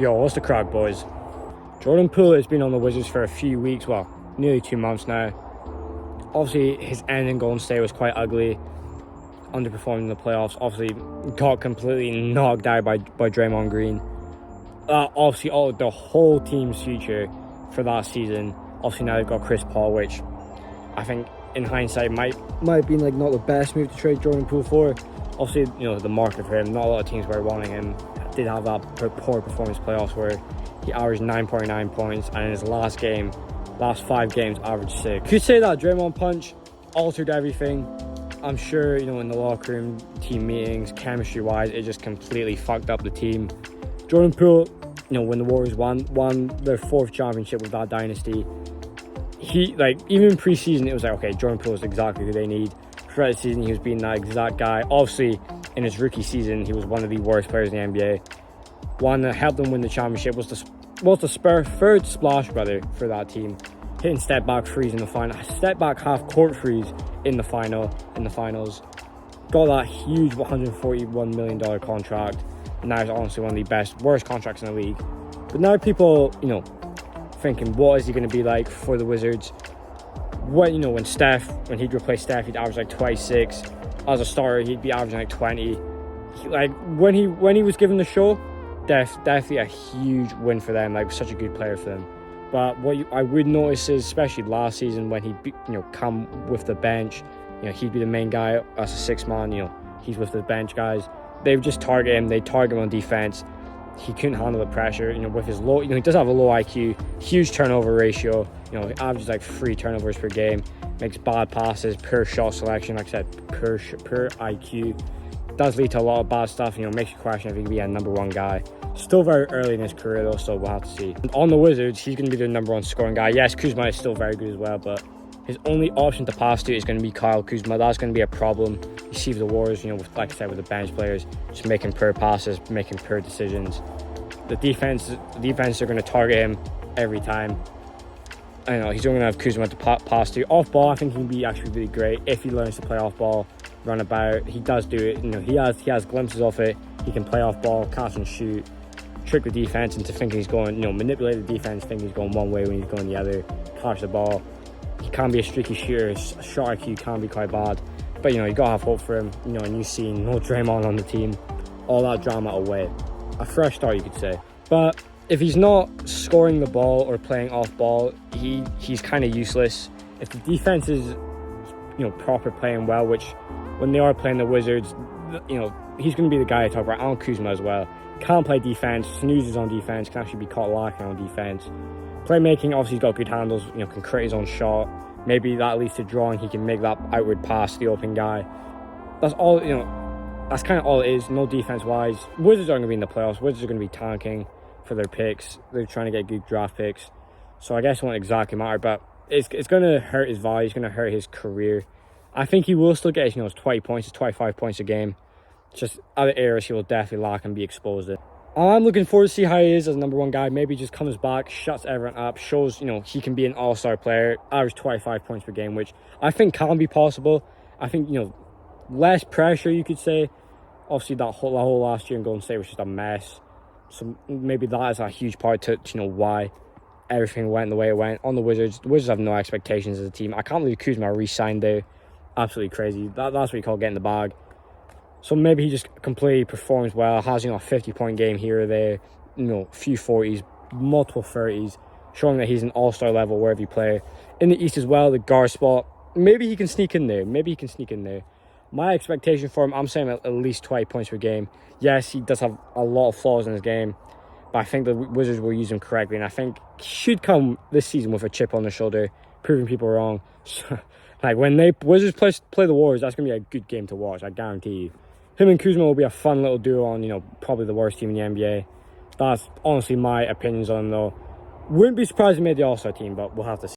Yo, what's the crack, boys? Jordan Poole has been on the Wizards for a few weeks, well, nearly 2 months now. Obviously, his end in Golden State was quite ugly, underperforming in the playoffs. Obviously, got completely knocked out by Draymond Green. Obviously, the whole team's future for that season. Obviously, now they've got Chris Paul, which I think, in hindsight, might have been like not the best move to trade Jordan Poole for. Obviously, the market for him, not a lot of teams were wanting him. Did have that poor performance playoffs where he averaged 9.9 points, and in his last 5 games, averaged 6. Could say that Draymond punch altered everything. I'm sure, in the locker room, team meetings, chemistry-wise, it just completely fucked up the team. Jordan Poole, when the Warriors won their 4th championship with that dynasty, even pre-season, it was like, okay, Jordan Poole is exactly who they need. Throughout the season, he was being that exact guy. Obviously, in his rookie season, he was one of the worst players in the NBA. One that helped them win the championship was the third splash brother for that team, hitting step back threes in the final, step back half court threes in the finals. Got that huge $141 million contract. And now it's honestly one of the worst contracts in the league. But now people, thinking, what is he going to be like for the Wizards? When he'd replace Steph, he'd average like 26. As a starter, he'd be averaging like 20. When he was given the show, definitely a huge win for them. Such a good player for them. But I would notice is, especially last season, when he'd come with the bench, he'd be the main guy as a 6th man. He's with the bench guys. They would just target him. They target him on defense. He couldn't handle the pressure. With his low, he does have a low IQ, huge turnover ratio. He averages like 3 turnovers per game. Makes bad passes, poor shot selection. Like I said, poor IQ. Does lead to a lot of bad stuff. Makes you question if he can be a number 1 guy. Still very early in his career though, so we'll have to see. And on the Wizards, he's going to be their number 1 scoring guy. Yes, Kuzma is still very good as well, but his only option to pass to is going to be Kyle Kuzma. That's going to be a problem. You see the Warriors, like I said, with the bench players, just making poor passes, making poor decisions. The defense are going to target him every time. I know he's only going to have Kuzma to pass to. Off ball, I think he can be actually really great if he learns to play off ball, run about. He does do it. He has glimpses of it. He can play off ball, catch and shoot, trick the defense into thinking he's going, manipulate the defense, thinking he's going one way when he's going the other, catch the ball. He can be a streaky shooter. His shot IQ can be quite bad. But, you got to have hope for him. A new scene, no Draymond on the team. All that drama away. A fresh start, you could say. But if he's not scoring the ball or playing off ball, he's kind of useless. If the defense is, proper playing well, which when they are playing the Wizards, he's going to be the guy I talk about. Alan Kuzma as well. Can't play defense, snoozes on defense, can actually be caught lacking on defense. Playmaking, obviously he's got good handles, can create his own shot. Maybe that leads to drawing, he can make that outward pass to the open guy. That's all, that's kind of all it is, no defense-wise. Wizards aren't going to be in the playoffs. Wizards are going to be tanking for their picks. They're trying to get good draft picks. So I guess it won't exactly matter, but it's going to hurt his value. It's going to hurt his career. I think he will still get his 20 points, his 25 points a game. Just other areas he will definitely lack and be exposed to. I'm looking forward to see how he is as number 1 guy. Maybe he just comes back, shuts everyone up, shows, he can be an all-star player, average 25 points per game, which I think can be possible. I think, less pressure, you could say. Obviously, that whole last year in Golden State was just a mess. So maybe that is a huge part to why everything went the way it went. On the Wizards have no expectations as a team. I can't believe Kuzma re-signed there. Absolutely crazy. That's what you call getting the bag. So maybe he just completely performs well, has, a 50-point game here or there, a few 40s, multiple 30s, showing that he's an all-star level wherever you play. In the East as well, the guard spot, maybe he can sneak in there. My expectation for him, I'm saying at least 20 points per game. Yes, he does have a lot of flaws in his game, but I think the Wizards will use him correctly, and I think he should come this season with a chip on their shoulder, proving people wrong. When the Wizards play the Warriors, that's going to be a good game to watch, I guarantee you. Him and Kuzma will be a fun little duo on, probably the worst team in the NBA. That's honestly my opinions on him, though. Wouldn't be surprised if he made the All-Star team, but we'll have to see.